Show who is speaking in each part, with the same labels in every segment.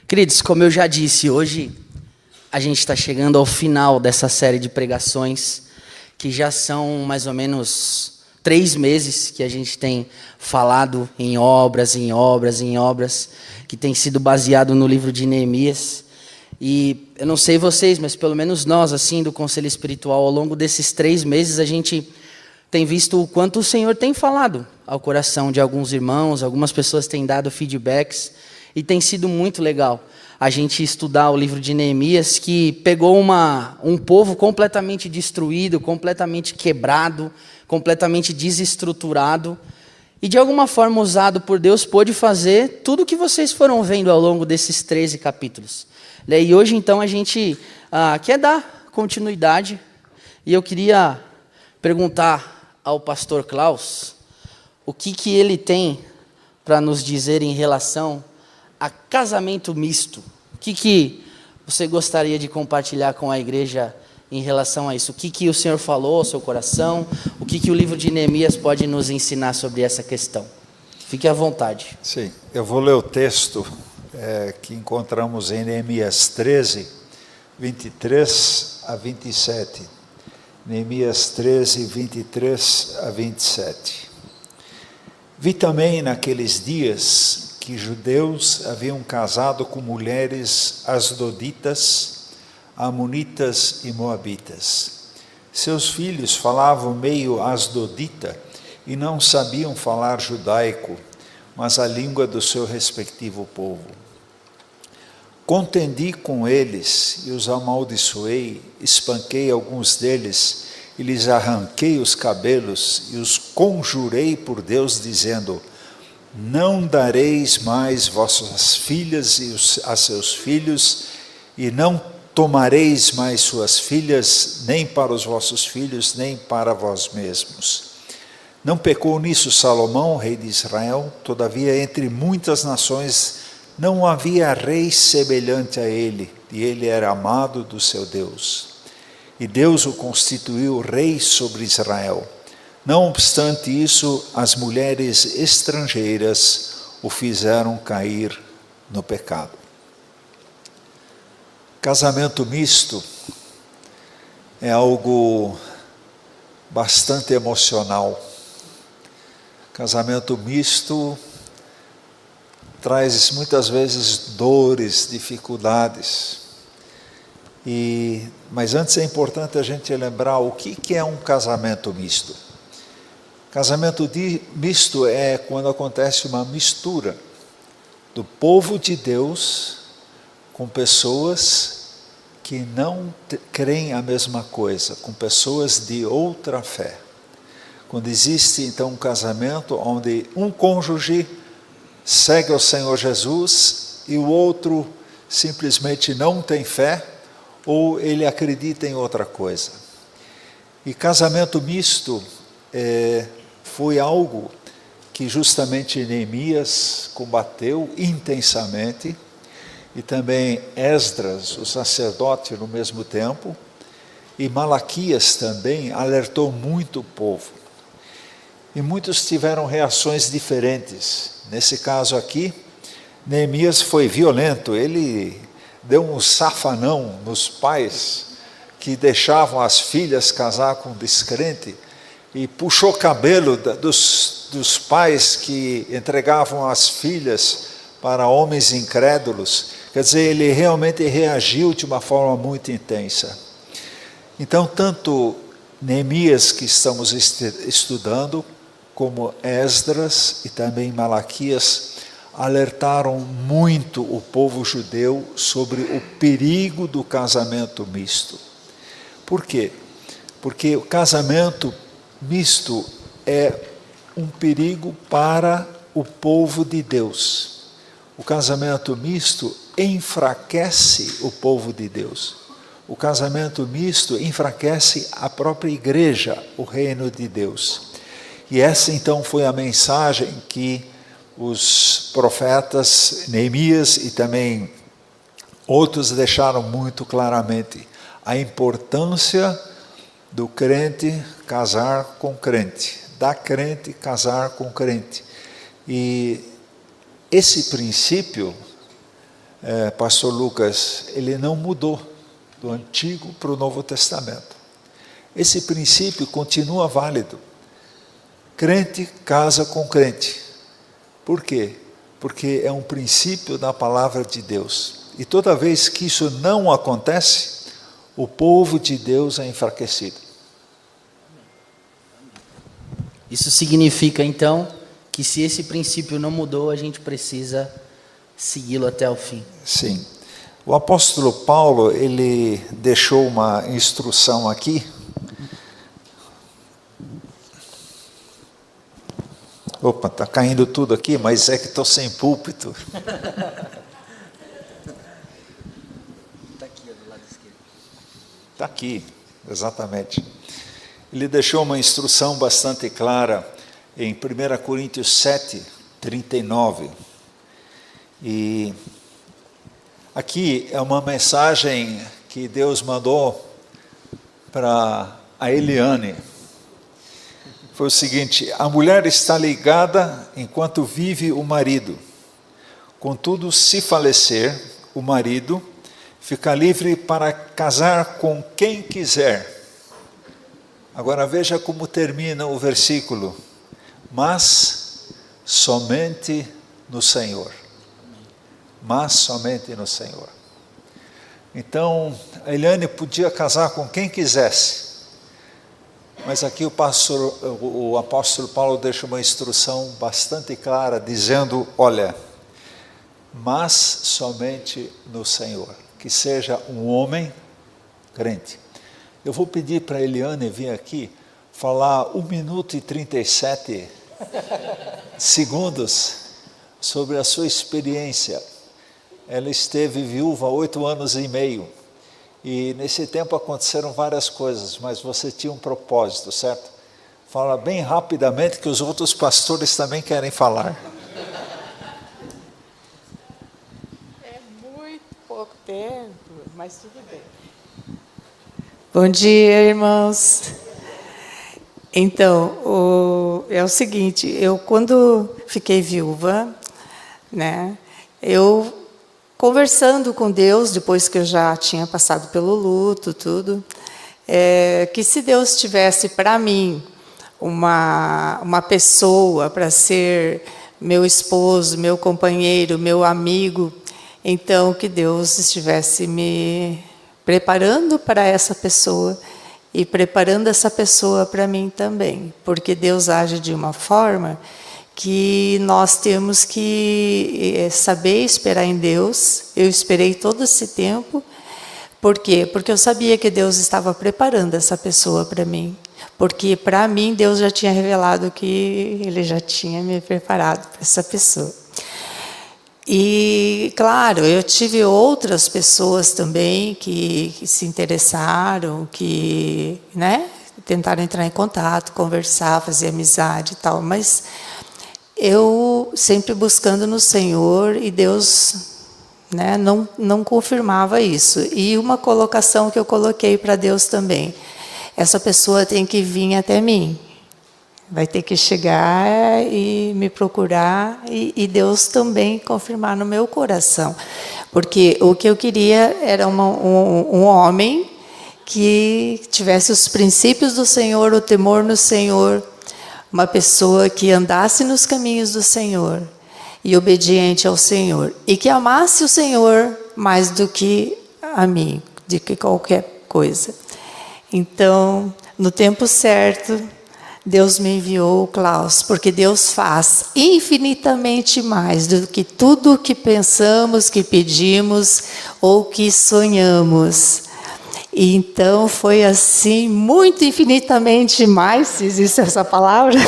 Speaker 1: Queridos, como eu já disse, hoje a gente está chegando ao final dessa série de pregações, que já são mais ou menos 3 meses que a gente tem falado em obras, que tem sido baseado no livro de Neemias. E eu não sei vocês, mas pelo menos nós, assim, do Conselho Espiritual, ao longo desses 3 meses, a gente tem visto o quanto o Senhor tem falado ao coração de alguns irmãos, algumas pessoas têm dado feedbacks, e tem sido muito legal a gente estudar o livro de Neemias, que pegou um povo completamente destruído, completamente quebrado, completamente desestruturado, e de alguma forma usado por Deus, pôde fazer tudo o que vocês foram vendo ao longo desses 13 capítulos. E hoje, então, a gente quer dar continuidade, e eu queria perguntar ao pastor Klaus o que ele tem para nos dizer em relação a casamento misto. O que você gostaria de compartilhar com a igreja em relação a isso? O que o Senhor falou ao seu coração? O que o livro de Neemias pode nos ensinar sobre essa questão? Fique à vontade.
Speaker 2: Sim, eu vou ler o texto que encontramos em Neemias 13, 23 a 27. Neemias 13, 23 a 27. Vi também naqueles dias que judeus haviam casado com mulheres asdoditas, amonitas e moabitas. Seus filhos falavam meio asdodita e não sabiam falar judaico, mas a língua do seu respectivo povo. Contendi com eles e os amaldiçoei, espanquei alguns deles e lhes arranquei os cabelos e os conjurei por Deus, dizendo: não dareis mais vossas filhas a seus filhos, e não tomareis mais suas filhas, nem para os vossos filhos, nem para vós mesmos. Não pecou nisso Salomão, rei de Israel? Todavia, entre muitas nações, não havia rei semelhante a ele, e ele era amado do seu Deus. E Deus o constituiu rei sobre Israel. Não obstante isso, as mulheres estrangeiras o fizeram cair no pecado. Casamento misto é algo bastante emocional. Casamento misto traz muitas vezes dores, dificuldades. Mas antes é importante a gente lembrar o que é um casamento misto. Casamento misto é quando acontece uma mistura do povo de Deus com pessoas que não creem a mesma coisa, com pessoas de outra fé. Quando existe então um casamento onde um cônjuge segue o Senhor Jesus e o outro simplesmente não tem fé ou ele acredita em outra coisa. E casamento misto foi algo que justamente Neemias combateu intensamente, e também Esdras, o sacerdote, no mesmo tempo, e Malaquias também alertou muito o povo. E muitos tiveram reações diferentes. Nesse caso aqui, Neemias foi violento, ele deu um safanão nos pais que deixavam as filhas casar com descrente, e puxou cabelo dos pais que entregavam as filhas para homens incrédulos. Quer dizer, ele realmente reagiu de uma forma muito intensa. Então, tanto Neemias, que estamos estudando, como Esdras e também Malaquias, alertaram muito o povo judeu sobre o perigo do casamento misto. Por quê? Porque o casamento misto é um perigo para o povo de Deus. O casamento misto enfraquece o povo de Deus. O casamento misto enfraquece a própria igreja, o reino de Deus. E essa então foi a mensagem que os profetas Neemias e também outros deixaram muito claramente: a importância do crente casar com crente, da crente casar com crente. E esse princípio pastor Lucas, ele não mudou do Antigo para o Novo Testamento. Esse princípio continua válido. Crente casa com crente. Por quê? Porque é um princípio da palavra de Deus. E toda vez que isso não acontece, o povo de Deus é enfraquecido.
Speaker 1: Isso significa, então, que se esse princípio não mudou, a gente precisa segui-lo até o fim.
Speaker 2: Sim. O apóstolo Paulo, ele deixou uma instrução aqui. Opa, está caindo tudo aqui, mas é que estou sem púlpito.
Speaker 1: Está aqui, do lado esquerdo.
Speaker 2: Está aqui, exatamente. Ele deixou uma instrução bastante clara em 1 Coríntios 7, 39. E aqui é uma mensagem que Deus mandou para a Eliane. Foi o seguinte: a mulher está ligada enquanto vive o marido. Contudo, se falecer o marido, fica livre para casar com quem quiser. Agora veja como termina o versículo. Mas somente no Senhor. Mas somente no Senhor. Então, a Eliane podia casar com quem quisesse. Mas aqui o apóstolo Paulo deixa uma instrução bastante clara, dizendo, olha, mas somente no Senhor, que seja um homem crente. Eu vou pedir para a Eliane vir aqui falar 1 minuto e 37 segundos sobre a sua experiência. Ela esteve viúva 8 anos e meio. E nesse tempo aconteceram várias coisas, mas você tinha um propósito, certo? Fala bem rapidamente que os outros pastores também querem falar.
Speaker 3: É muito pouco tempo, mas tudo bem. Bom dia, irmãos. Então, é o seguinte, eu quando fiquei viúva, né, eu conversando com Deus, depois que eu já tinha passado pelo luto, tudo, que se Deus tivesse para mim uma pessoa para ser meu esposo, meu companheiro, meu amigo, então que Deus estivesse me preparando para essa pessoa e preparando essa pessoa para mim também, porque Deus age de uma forma que nós temos que saber esperar em Deus. Eu esperei todo esse tempo. Por quê? Porque eu sabia que Deus estava preparando essa pessoa para mim. Porque para mim Deus já tinha revelado que Ele já tinha me preparado para essa pessoa. E, claro, eu tive outras pessoas também que se interessaram, que, né, tentaram entrar em contato, conversar, fazer amizade e tal, mas eu sempre buscando no Senhor e Deus, né, não confirmava isso. E uma colocação que eu coloquei para Deus também: essa pessoa tem que vir até mim, vai ter que chegar e me procurar, e Deus também confirmar no meu coração. Porque o que eu queria era um homem que tivesse os princípios do Senhor, o temor no Senhor, uma pessoa que andasse nos caminhos do Senhor e obediente ao Senhor, e que amasse o Senhor mais do que a mim, do que qualquer coisa. Então, no tempo certo, Deus me enviou o Klaus, porque Deus faz infinitamente mais do que tudo o que pensamos, que pedimos ou que sonhamos. E então foi assim, muito infinitamente mais, se existe essa palavra.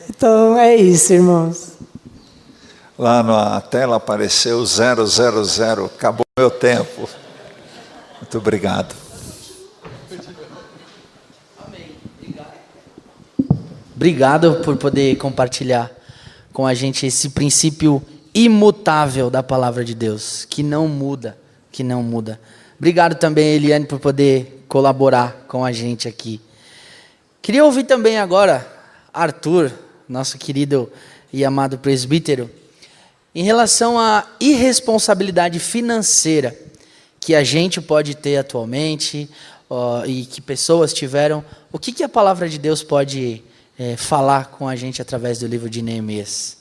Speaker 3: Então é isso, irmãos.
Speaker 2: Lá na tela apareceu 000, acabou meu tempo. Muito obrigado.
Speaker 1: Obrigado por poder compartilhar com a gente esse princípio imutável da palavra de Deus, que não muda. Obrigado também, Eliane, por poder colaborar com a gente aqui. Queria ouvir também agora Arthur, nosso querido e amado presbítero. Em relação à irresponsabilidade financeira que a gente pode ter atualmente e que pessoas tiveram, o que a palavra de Deus pode falar com a gente através do livro de Neemias?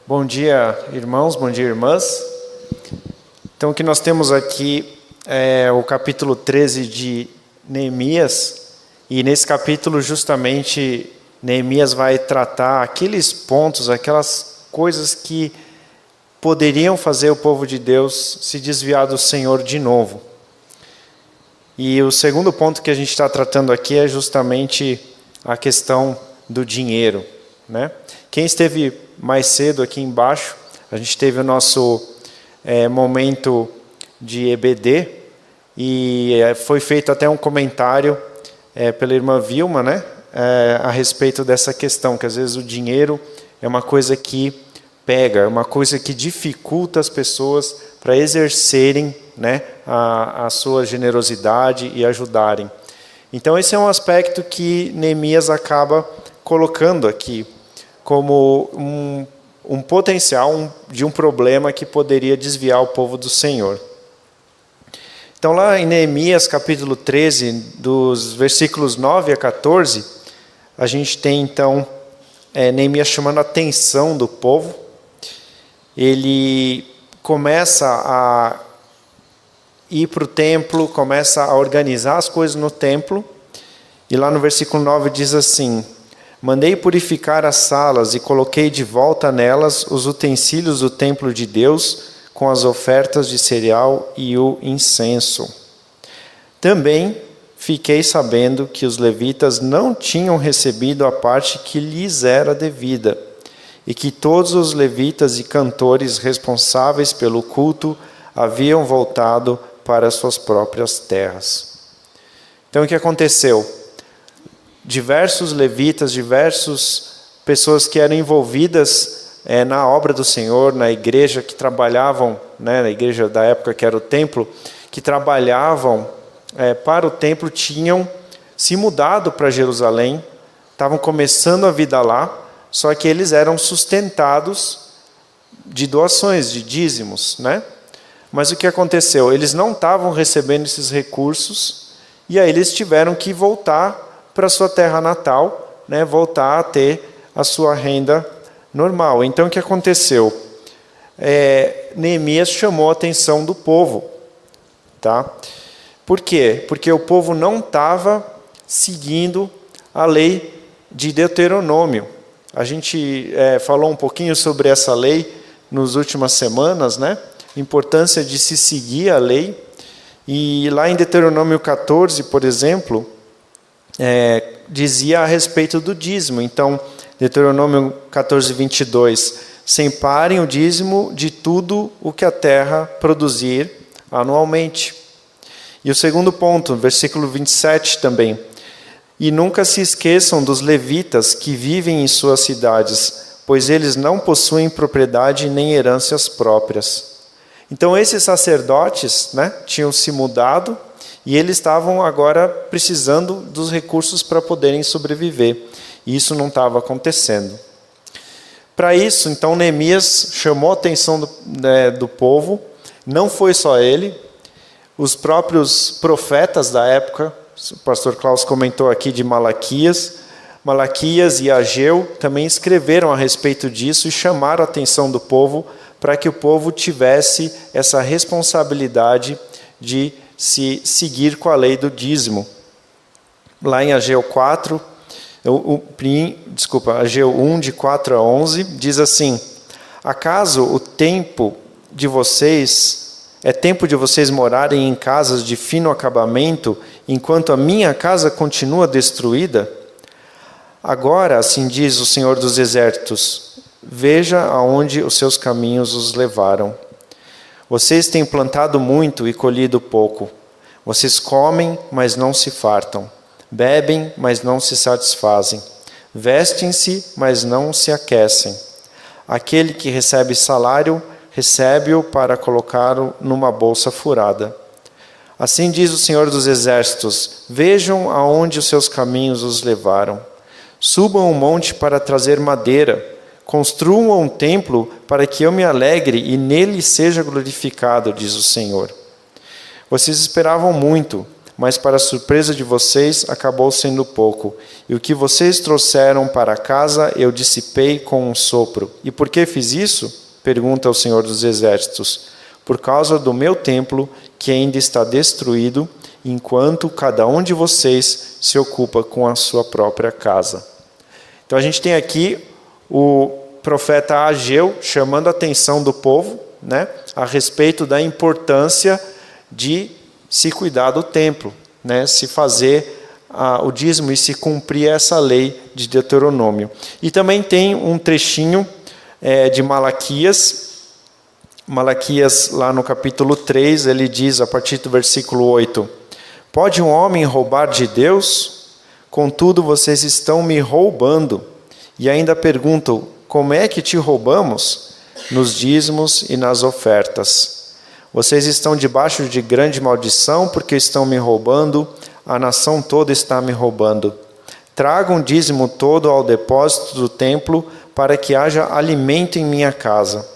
Speaker 4: Bom dia, irmãos, bom dia, irmãs. Então, o que nós temos aqui é o capítulo 13 de Neemias, e nesse capítulo, justamente, Neemias vai tratar aqueles pontos, aquelas coisas que poderiam fazer o povo de Deus se desviar do Senhor de novo. E o segundo ponto que a gente está tratando aqui é justamente a questão do dinheiro, né? Quem esteve mais cedo aqui embaixo, a gente teve o nosso momento de EBD, e foi feito até um comentário pela irmã Vilma, né? A respeito dessa questão, que às vezes o dinheiro é uma coisa que pega, é uma coisa que dificulta as pessoas para exercerem, né, a sua generosidade e ajudarem. Então esse é um aspecto que Neemias acaba colocando aqui como um potencial de um problema que poderia desviar o povo do Senhor. Então lá em Neemias capítulo 13, dos versículos 9 a 14, a gente tem então Neemias chamando a atenção do povo. Ele começa a ir para o templo, começa a organizar as coisas no templo, e lá no versículo 9 diz assim: mandei purificar as salas e coloquei de volta nelas os utensílios do templo de Deus, com as ofertas de cereal e o incenso. Também fiquei sabendo que os levitas não tinham recebido a parte que lhes era devida, e que todos os levitas e cantores responsáveis pelo culto haviam voltado para suas próprias terras. Então o que aconteceu? Diversos levitas, diversas pessoas que eram envolvidas na obra do Senhor, na igreja, que trabalhavam, né, na igreja da época que era o templo, que trabalhavam para o templo, tinham se mudado para Jerusalém, estavam começando a vida lá, só que eles eram sustentados de doações, de dízimos, né? Mas o que aconteceu? Eles não estavam recebendo esses recursos, e aí eles tiveram que voltar para a sua terra natal, né? Voltar a ter a sua renda normal. Então o que aconteceu? Neemias chamou a atenção do povo, tá? Por quê? Porque o povo não estava seguindo a lei de Deuteronômio. A gente falou um pouquinho sobre essa lei nas últimas semanas, né? A importância de se seguir a lei. E lá em Deuteronômio 14, por exemplo, dizia a respeito do dízimo. Então, Deuteronômio 14, 22, separem o dízimo de tudo o que a terra produzir anualmente. E o segundo ponto, versículo 27 também. E nunca se esqueçam dos levitas que vivem em suas cidades, pois eles não possuem propriedade nem heranças próprias. Então esses sacerdotes, né, tinham se mudado, e eles estavam agora precisando dos recursos para poderem sobreviver. E isso não estava acontecendo. Para isso, então, Neemias chamou a atenção do povo. Não foi só ele. Os próprios profetas da época, o pastor Klaus comentou aqui de Malaquias e Ageu, também escreveram a respeito disso e chamaram a atenção do povo para que o povo tivesse essa responsabilidade de se seguir com a lei do dízimo. Lá em Ageu 4, Ageu 1, de 4 a 11, diz assim: acaso o tempo de vocês é tempo de vocês morarem em casas de fino acabamento, enquanto a minha casa continua destruída? Agora, assim diz o Senhor dos Exércitos, veja aonde os seus caminhos os levaram. Vocês têm plantado muito e colhido pouco. Vocês comem, mas não se fartam. Bebem, mas não se satisfazem. Vestem-se, mas não se aquecem. Aquele que recebe salário, recebe-o para colocá-lo numa bolsa furada. Assim diz o Senhor dos Exércitos, vejam aonde os seus caminhos os levaram. Subam um monte para trazer madeira, construam um templo para que eu me alegre e nele seja glorificado, diz o Senhor. Vocês esperavam muito, mas para a surpresa de vocês acabou sendo pouco. E o que vocês trouxeram para casa eu dissipei com um sopro. E por que fiz isso? Pergunta o Senhor dos Exércitos. Por causa do meu templo, que ainda está destruído, enquanto cada um de vocês se ocupa com a sua própria casa. Então a gente tem aqui o profeta Ageu chamando a atenção do povo, né, a respeito da importância de se cuidar do templo, né, se fazer o dízimo e se cumprir essa lei de Deuteronômio. E também tem um trechinho de Malaquias. Malaquias, lá no capítulo 3, ele diz, a partir do versículo 8, pode um homem roubar de Deus? Contudo, vocês estão me roubando. E ainda perguntam, como é que te roubamos? Nos dízimos e nas ofertas. Vocês estão debaixo de grande maldição, porque estão me roubando, a nação toda está me roubando. Tragam o dízimo todo ao depósito do templo, para que haja alimento em minha casa.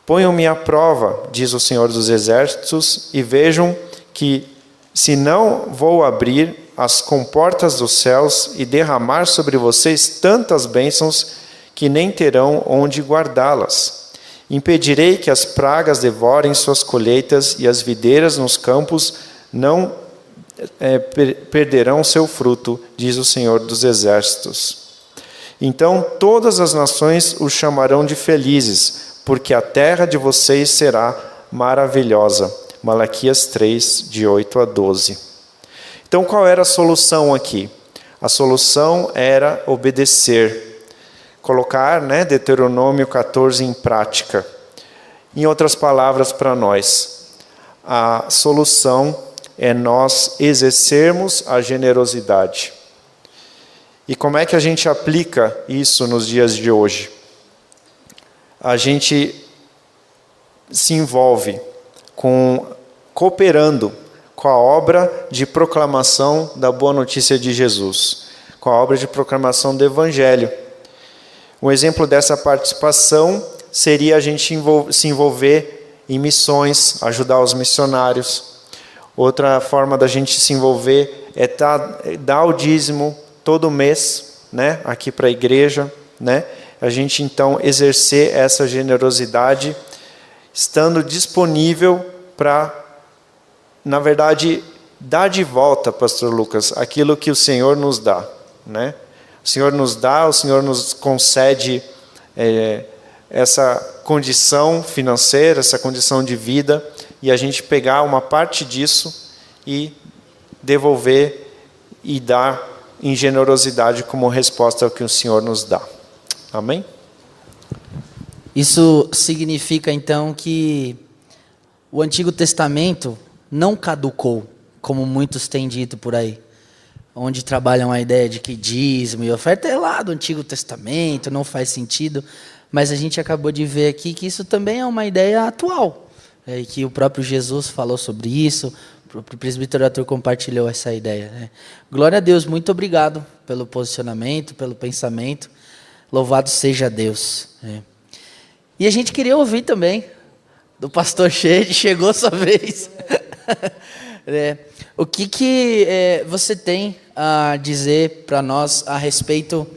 Speaker 4: Ponham-me à prova, diz o Senhor dos Exércitos, e vejam que, se não vou abrir as comportas dos céus e derramar sobre vocês tantas bênçãos que nem terão onde guardá-las. Impedirei que as pragas devorem suas colheitas e as videiras nos campos não perderão seu fruto, diz o Senhor dos Exércitos. Então todas as nações os chamarão de felizes, porque a terra de vocês será maravilhosa. Malaquias 3, de 8 a 12. Então qual era a solução aqui? A solução era obedecer, colocar, Deuteronômio 14 em prática. Em outras palavras para nós, a solução é nós exercermos a generosidade. E como é que a gente aplica isso nos dias de hoje? A gente se envolve cooperando com a obra de proclamação da boa notícia de Jesus, com a obra de proclamação do Evangelho. Um exemplo dessa participação seria a gente se envolver em missões, ajudar os missionários. Outra forma da gente se envolver é dar o dízimo todo mês, aqui para a igreja, a gente então exercer essa generosidade, estando disponível para, na verdade, dar de volta, pastor Lucas, aquilo que o Senhor nos dá, O Senhor nos dá, o Senhor nos concede essa condição financeira, essa condição de vida, e a gente pegar uma parte disso e devolver e dar em generosidade como resposta ao que o Senhor nos dá. Amém?
Speaker 1: Isso significa então que o Antigo Testamento não caducou, como muitos têm dito por aí, onde trabalham a ideia de que dízimo e oferta é lá do Antigo Testamento, não faz sentido, mas a gente acabou de ver aqui que isso também é uma ideia atual, e que o próprio Jesus falou sobre isso, o próprio presbítero Arthur compartilhou essa ideia. Glória a Deus, muito obrigado pelo posicionamento, pelo pensamento, louvado seja Deus. E a gente queria ouvir também do pastor Shade, chegou sua vez. O que você tem a dizer para nós a respeito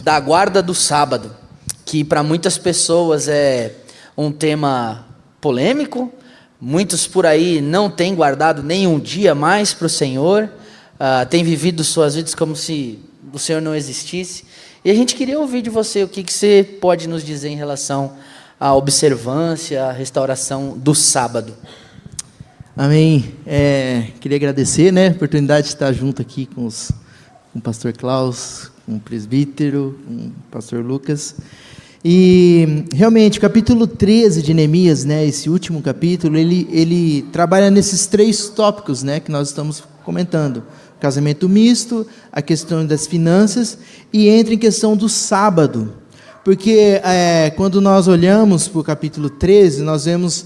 Speaker 1: da guarda do sábado, que para muitas pessoas é um tema polêmico, muitos por aí não têm guardado nem um dia mais para o Senhor, têm vivido suas vidas como se o Senhor não existisse, e a gente queria ouvir de você o que você pode nos dizer em relação à observância, à restauração do sábado.
Speaker 5: Amém. Queria agradecer, a oportunidade de estar junto aqui com o pastor Klaus, com o presbítero, com o pastor Lucas. E realmente o capítulo 13 de Neemias, esse último capítulo, ele trabalha nesses 3 tópicos, que nós estamos comentando: o casamento misto, a questão das finanças, e entra em questão do sábado. Porque quando nós olhamos para o capítulo 13, nós vemos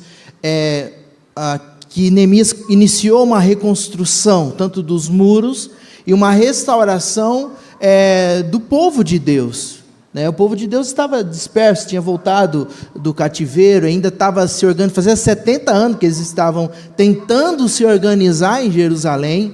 Speaker 5: que Neemias iniciou uma reconstrução, tanto dos muros, e uma restauração do povo de Deus. O povo de Deus estava disperso, tinha voltado do cativeiro, ainda estava se organizando, fazia 70 anos que eles estavam tentando se organizar em Jerusalém,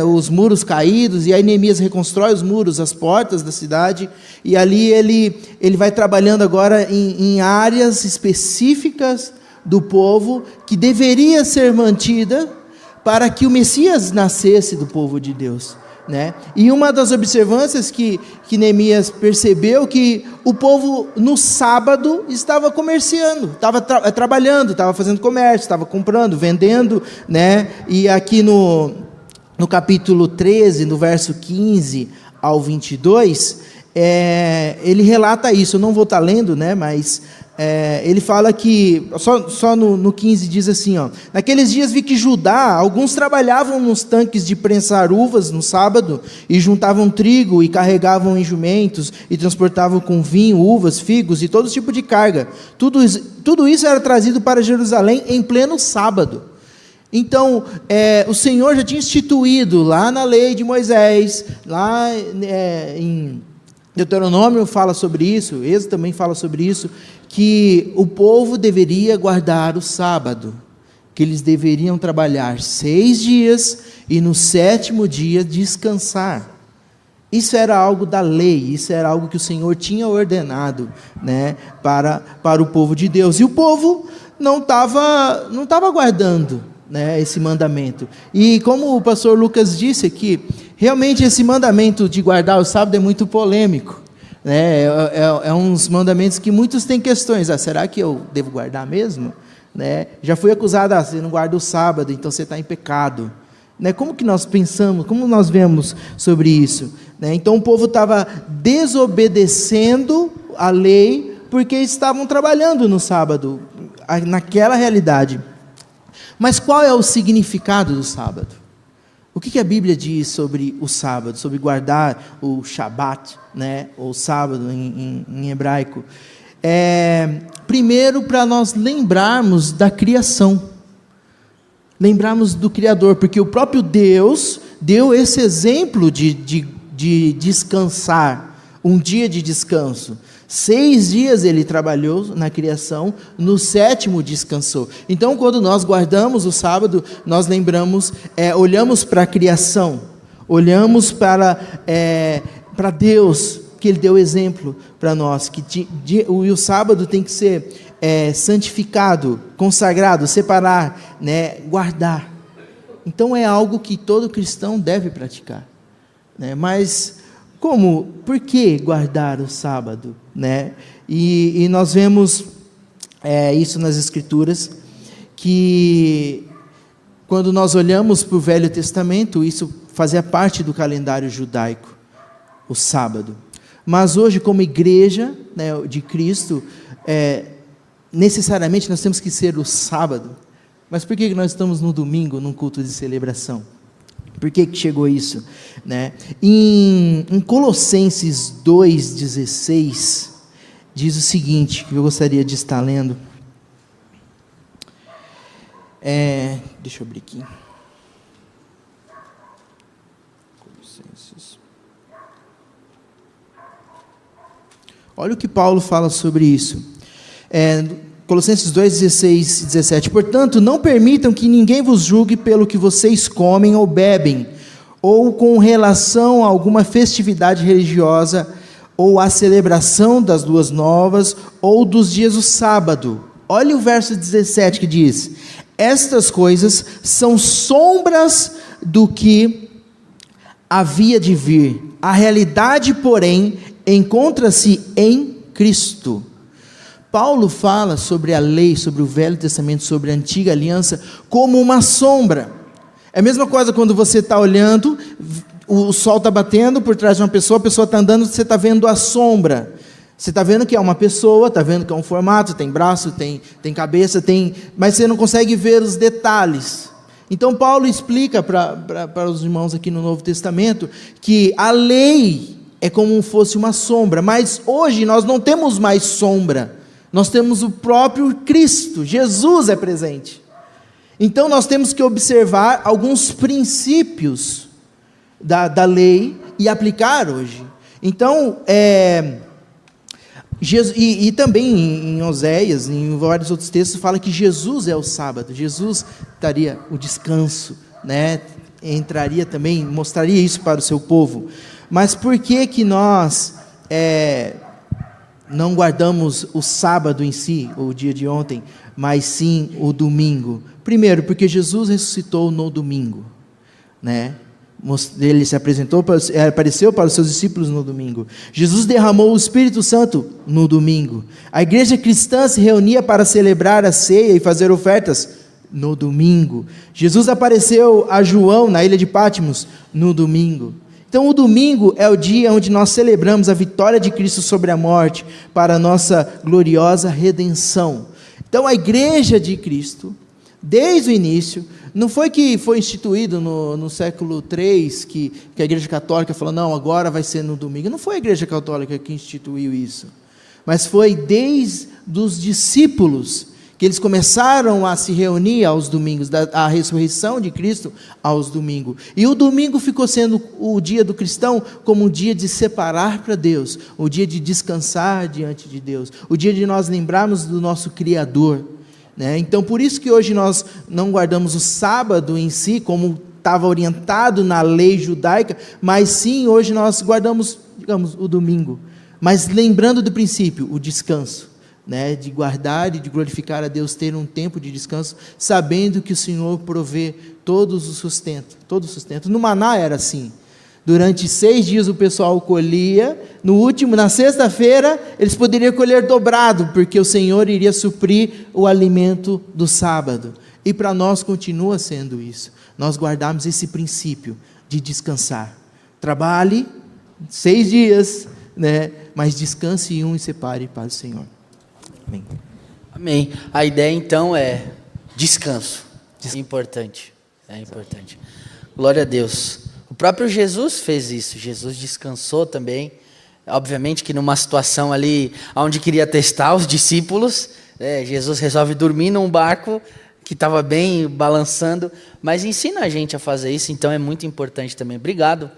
Speaker 5: os muros caídos, e aí Neemias reconstrói os muros, as portas da cidade, e ali ele vai trabalhando agora em áreas específicas do povo, que deveria ser mantida para que o Messias nascesse do povo de Deus. E uma das observâncias que Neemias percebeu, que o povo no sábado estava comerciando, estava trabalhando, estava fazendo comércio, estava comprando, vendendo, e aqui no capítulo 13, no verso 15 ao 22, ele relata isso. Eu não vou estar lendo, mas ele fala que, só no 15 diz assim, naqueles dias vi que Judá, alguns trabalhavam nos tanques de prensar uvas no sábado, e juntavam trigo, e carregavam em jumentos, e transportavam com vinho, uvas, figos, e todo tipo de carga. Tudo isso era trazido para Jerusalém em pleno sábado. Então, o Senhor já tinha instituído, lá na lei de Moisés, lá em Deuteronômio fala sobre isso, Êxodo também fala sobre isso, que o povo deveria guardar o sábado, que eles deveriam trabalhar 6 dias e no 7º dia descansar. Isso era algo da lei, isso era algo que o Senhor tinha ordenado, para o povo de Deus. E o povo não estava guardando, esse mandamento. E como o pastor Lucas disse aqui, realmente esse mandamento de guardar o sábado é muito polêmico. É uns mandamentos que muitos têm questões. Será que eu devo guardar mesmo? Já fui acusado, você não guarda o sábado, então você está em pecado. Como que nós pensamos, como nós vemos sobre isso? Então o povo estava desobedecendo a lei, porque estavam trabalhando no sábado, naquela realidade. Mas qual é o significado do sábado? O que a Bíblia diz sobre o sábado, sobre guardar o Shabat, ou sábado em hebraico? Primeiro, para nós lembrarmos da criação, lembrarmos do Criador, porque o próprio Deus deu esse exemplo de descansar, um dia de descanso. 6 dias ele trabalhou na criação, no 7º descansou. Então, quando nós guardamos o sábado, nós lembramos, olhamos para a criação, olhamos para Deus, que Ele deu exemplo para nós, que o sábado tem que ser santificado, consagrado, separar, guardar. Então, é algo que todo cristão deve praticar. Mas por que guardar o sábado? E nós vemos isso nas Escrituras, que quando nós olhamos para o Velho Testamento, isso fazia parte do calendário judaico, o sábado. Mas hoje, como igreja de Cristo, necessariamente nós temos que ser o sábado. Mas por que nós estamos no domingo, num culto de celebração? Por que chegou isso? Em Colossenses 2,16, diz o seguinte, que eu gostaria de estar lendo. Deixa eu abrir aqui. Colossenses. Olha o que Paulo fala sobre isso. Colossenses 2:16 e 17. Portanto, não permitam que ninguém vos julgue pelo que vocês comem ou bebem, ou com relação a alguma festividade religiosa, ou a celebração das luas novas, ou dos dias do sábado. Olha o verso 17 que diz: estas coisas são sombras do que havia de vir. A realidade, porém, encontra-se em Cristo. Paulo fala sobre a lei, sobre o Velho Testamento, sobre a Antiga Aliança, como uma sombra. É a mesma coisa quando você está olhando, o sol está batendo por trás de uma pessoa, a pessoa está andando, você está vendo a sombra. Você está vendo que é uma pessoa, está vendo que é um formato, tem braço, tem cabeça, mas você não consegue ver os detalhes. Então Paulo explica para os irmãos aqui no Novo Testamento, que a lei é como se fosse uma sombra, mas hoje nós não temos mais sombra. Nós temos o próprio Cristo, Jesus é presente. Então nós temos que observar alguns princípios da lei e aplicar hoje. Então, e também em Oséias, em vários outros textos, fala que Jesus é o sábado, Jesus daria o descanso, né? Entraria também, mostraria isso para o seu povo. Mas por que nós não guardamos o sábado em si, o dia de ontem, mas sim o domingo? Primeiro, porque Jesus ressuscitou no domingo, né? Ele se apareceu para os seus discípulos no domingo. Jesus derramou o Espírito Santo no domingo. A igreja cristã se reunia para celebrar a ceia e fazer ofertas no domingo. Jesus apareceu a João na ilha de Patmos no domingo. Então o domingo é o dia onde nós celebramos a vitória de Cristo sobre a morte para a nossa gloriosa redenção. Então a igreja de Cristo, desde o início, não foi que foi instituído no século III, que a igreja católica falou, não, agora vai ser no domingo. Não foi a igreja católica que instituiu isso, mas foi desde os discípulos, que eles começaram a se reunir aos domingos, a ressurreição de Cristo aos domingos. E o domingo ficou sendo o dia do cristão como um dia de separar para Deus, o dia de descansar diante de Deus, o dia de nós lembrarmos do nosso Criador. Então, por isso que hoje nós não guardamos o sábado em si, como estava orientado na lei judaica, mas sim, hoje nós guardamos, digamos, o domingo. Mas lembrando do princípio, o descanso, de guardar e de glorificar a Deus, ter um tempo de descanso, sabendo que o Senhor provê todo o sustento. No maná era assim. Durante 6 dias o pessoal colhia, na sexta-feira, eles poderiam colher dobrado, porque o Senhor iria suprir o alimento do sábado. E para nós continua sendo isso. Nós guardamos esse princípio de descansar. Trabalhe 6 dias, mas descanse em um e separe para o Senhor. Amém.
Speaker 1: Amém. A ideia então é descanso. É importante. Glória a Deus. O próprio Jesus fez isso. Jesus descansou também. Obviamente que numa situação ali onde queria testar os discípulos, Jesus resolve dormir num barco que estava bem balançando, mas ensina a gente a fazer isso, então é muito importante também. Obrigado,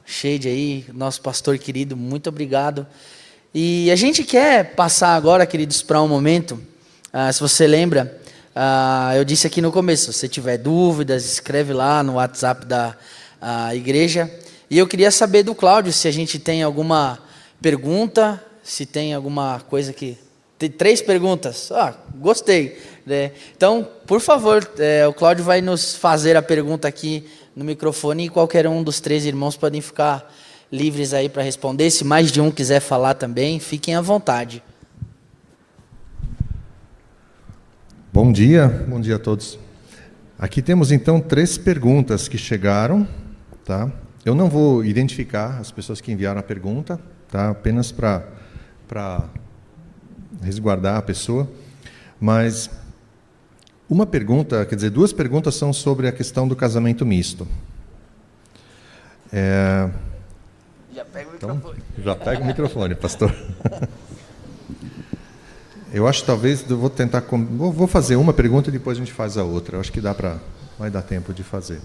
Speaker 1: Shade aí, nosso pastor querido, muito obrigado. E a gente quer passar agora, queridos, para um momento, se você lembra, eu disse aqui no começo, se você tiver dúvidas, escreve lá no WhatsApp da igreja. E eu queria saber do Cláudio se a gente tem alguma pergunta, se tem alguma coisa que... Tem 3 perguntas. Gostei. Então, por favor, o Cláudio vai nos fazer a pergunta aqui no microfone e qualquer um dos 3 irmãos podem ficar livres aí para responder. Se mais de um quiser falar também, fiquem à vontade.
Speaker 6: Bom dia a todos. Aqui temos então 3 perguntas que chegaram, tá? Eu não vou identificar as pessoas que enviaram a pergunta, tá? Apenas para resguardar a pessoa, mas uma pergunta, quer dizer, 2 perguntas são sobre a questão do casamento misto.
Speaker 1: Já pega o microfone.
Speaker 6: Já pega o microfone, pastor. Eu acho que talvez eu vou tentar, vou fazer uma pergunta e depois a gente faz a outra. Eu acho que vai dar tempo de fazer.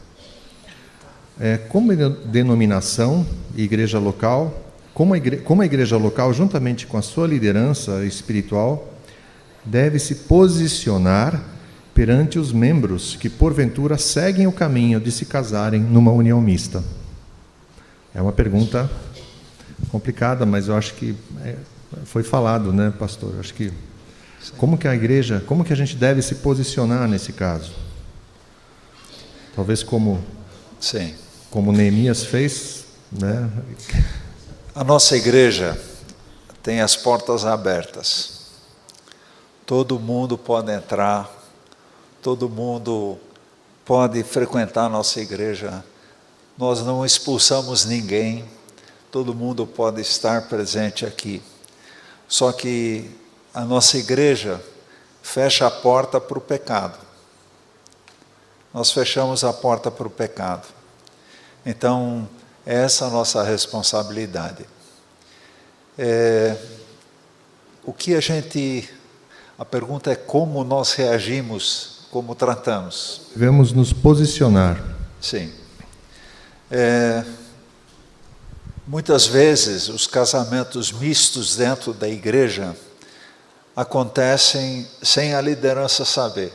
Speaker 6: Como denominação e igreja local, como a igreja local, juntamente com a sua liderança espiritual, deve se posicionar perante os membros que porventura seguem o caminho de se casarem numa união mista? É uma pergunta complicada, mas eu acho que foi falado, né, pastor? Eu acho que como que a igreja, como que a gente deve se posicionar nesse caso? Talvez como Neemias fez, né?
Speaker 2: A nossa igreja tem as portas abertas. Todo mundo pode entrar, todo mundo pode frequentar a nossa igreja. Nós não expulsamos ninguém, todo mundo pode estar presente aqui. Só que a nossa igreja fecha a porta para o pecado. Nós fechamos a porta para o pecado. Então, essa é a nossa responsabilidade. A pergunta é como nós reagimos, como tratamos.
Speaker 6: Devemos nos posicionar.
Speaker 2: Sim. Muitas vezes os casamentos mistos dentro da igreja acontecem sem a liderança saber.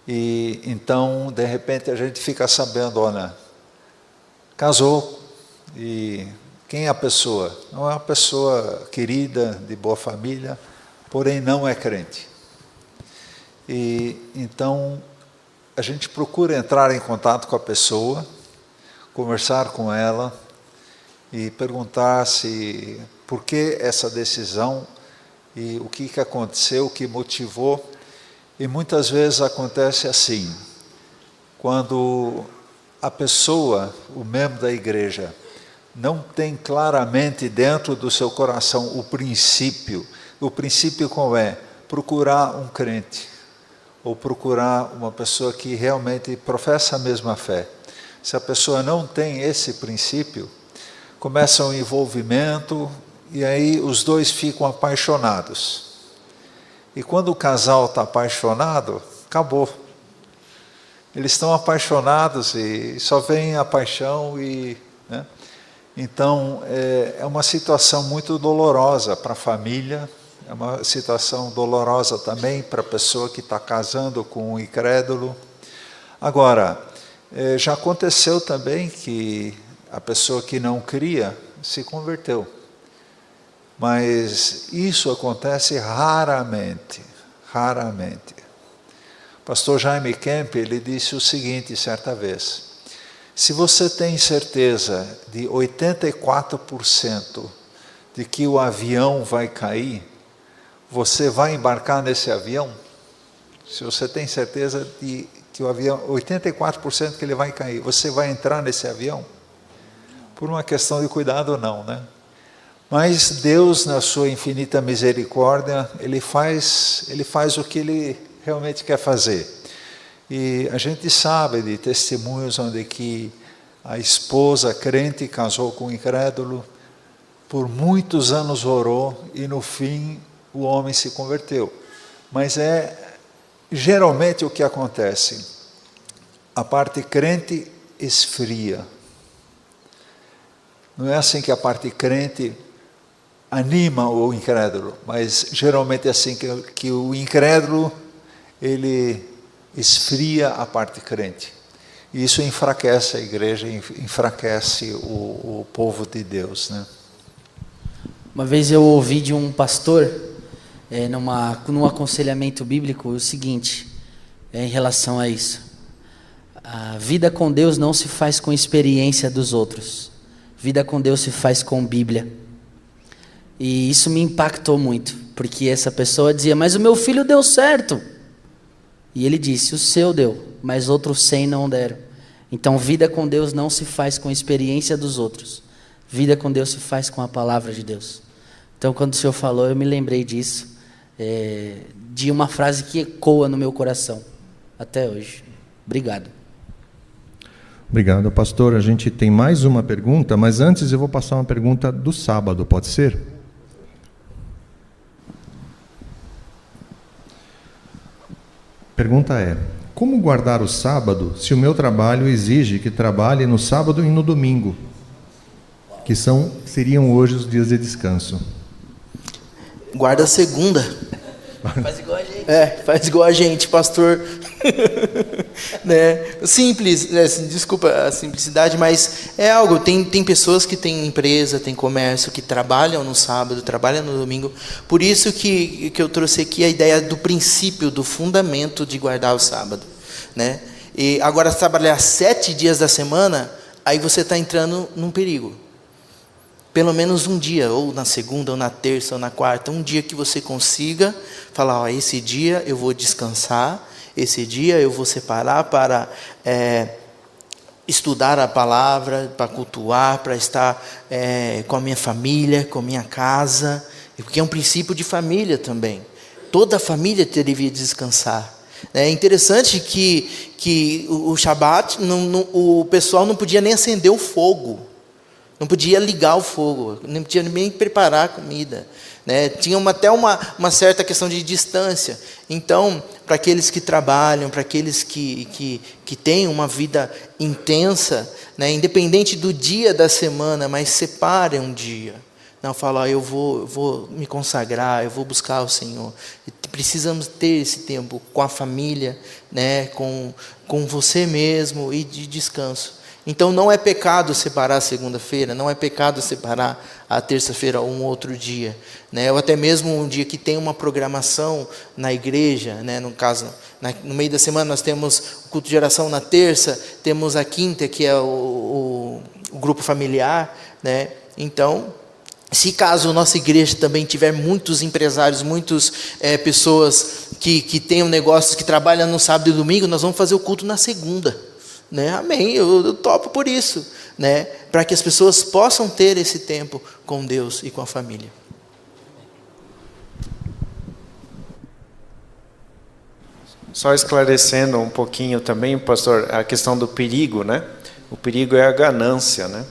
Speaker 2: E então, de repente, a gente fica sabendo, olha, casou, e quem é a pessoa? Não é uma pessoa querida, de boa família, porém não é crente. E então a gente procura entrar em contato com a pessoa, conversar com ela e perguntar se por que essa decisão e o que aconteceu, o que motivou. E muitas vezes acontece assim, quando a pessoa, o membro da igreja, não tem claramente dentro do seu coração o princípio qual é? Procurar um crente, ou procurar uma pessoa que realmente professa a mesma fé. Se a pessoa não tem esse princípio, começa um envolvimento, e aí os dois ficam apaixonados. E quando o casal está apaixonado, acabou. Eles estão apaixonados e só vem a paixão e... né? Então, é uma situação muito dolorosa para a família, é uma situação dolorosa também para a pessoa que está casando com um incrédulo. Agora, já aconteceu também que a pessoa que não cria se converteu. Mas isso acontece raramente, raramente. O pastor Jaime Kemp, ele disse o seguinte certa vez: se você tem certeza de 84% de que o avião vai cair, você vai embarcar nesse avião? Se você tem certeza de que o avião, 84% que ele vai cair, você vai entrar nesse avião? Por uma questão de cuidado, não, né? Mas Deus, na sua infinita misericórdia, Ele faz o que Ele realmente quer fazer. E a gente sabe de testemunhos onde que a esposa crente casou com um incrédulo, por muitos anos orou e no fim o homem se converteu. Mas geralmente o que acontece, a parte crente esfria. Não é assim que a parte crente anima o incrédulo, mas geralmente é assim que o incrédulo, ele esfria a parte crente. E isso enfraquece a igreja, enfraquece o povo de Deus, né?
Speaker 1: Uma vez eu ouvi de um pastor, num aconselhamento bíblico, o seguinte, em relação a isso: a vida com Deus não se faz com experiência dos outros, vida com Deus se faz com Bíblia. E isso me impactou muito, porque essa pessoa dizia, mas o meu filho deu certo. E ele disse, o seu deu, mas outros 100 não deram. Então, vida com Deus não se faz com a experiência dos outros. Vida com Deus se faz com a palavra de Deus. Então, quando o Senhor falou, eu me lembrei disso, de uma frase que ecoa no meu coração, até hoje. Obrigado.
Speaker 6: Obrigado, pastor. A gente tem mais uma pergunta, mas antes eu vou passar uma pergunta do sábado, pode ser? Pergunta é: como guardar o sábado se o meu trabalho exige que trabalhe no sábado e no domingo, que seriam hoje os dias de descanso?
Speaker 7: Guarda a segunda.
Speaker 1: Faz igual a gente.
Speaker 7: Faz igual a gente, pastor. Né? Simples, desculpa a simplicidade, mas é algo. Tem pessoas que têm empresa, têm comércio, que trabalham no sábado, trabalham no domingo. Por isso que eu trouxe aqui a ideia do princípio, do fundamento de guardar o sábado, né? E agora, se trabalhar 7 dias da semana, aí você está entrando num perigo. Pelo menos um dia, ou na segunda, ou na terça, ou na quarta, um dia que você consiga falar, ó, esse dia eu vou descansar, esse dia eu vou separar para estudar a palavra, para cultuar, para estar com a minha família, com a minha casa, porque é um princípio de família também. Toda a família deveria descansar. É interessante que o Shabat, o pessoal não podia nem acender o fogo. Não podia ligar o fogo, não podia nem preparar a comida, né? Tinha até uma certa questão de distância. Então, para aqueles que trabalham, para aqueles que têm uma vida intensa, né? Independente do dia da semana, mas separem um dia. Não, fala, eu vou me consagrar, eu vou buscar o Senhor. Precisamos ter esse tempo com a família, né? com você mesmo e de descanso. Então não é pecado separar a segunda-feira, não é pecado separar a terça-feira ou um outro dia, né? Ou até mesmo um dia que tem uma programação na igreja, né? No caso, no meio da semana nós temos o culto de oração na terça, temos a quinta, que é o grupo familiar, né? Então, se caso a nossa igreja também tiver muitos empresários, muitas pessoas que tenham negócios, que trabalham no sábado e domingo, nós vamos fazer o culto na segunda. Né? Amém, eu topo por isso, né? Para que as pessoas possam ter esse tempo com Deus e com a família.
Speaker 4: Só esclarecendo um pouquinho também, pastor, a questão do perigo, né? O perigo é a ganância, né?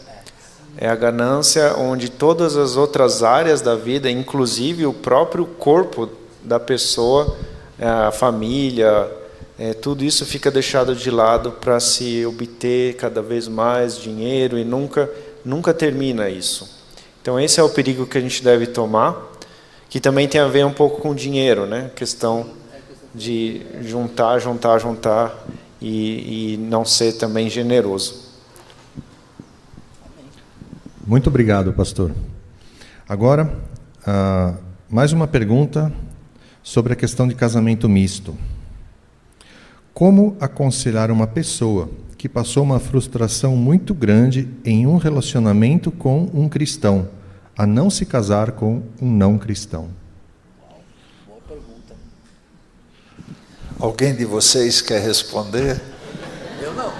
Speaker 4: É a ganância onde todas as outras áreas da vida, inclusive o próprio corpo da pessoa, a família, tudo isso fica deixado de lado para se obter cada vez mais dinheiro e nunca termina isso. Então esse é o perigo que a gente deve tomar, que também tem a ver um pouco com dinheiro, né? Questão de juntar e não ser também generoso.
Speaker 6: Muito obrigado, pastor. Agora, mais uma pergunta sobre a questão de casamento misto. Como aconselhar uma pessoa que passou uma frustração muito grande em um relacionamento com um cristão a não se casar com um não cristão?
Speaker 1: Boa pergunta.
Speaker 2: Alguém de vocês quer responder?
Speaker 1: Eu não.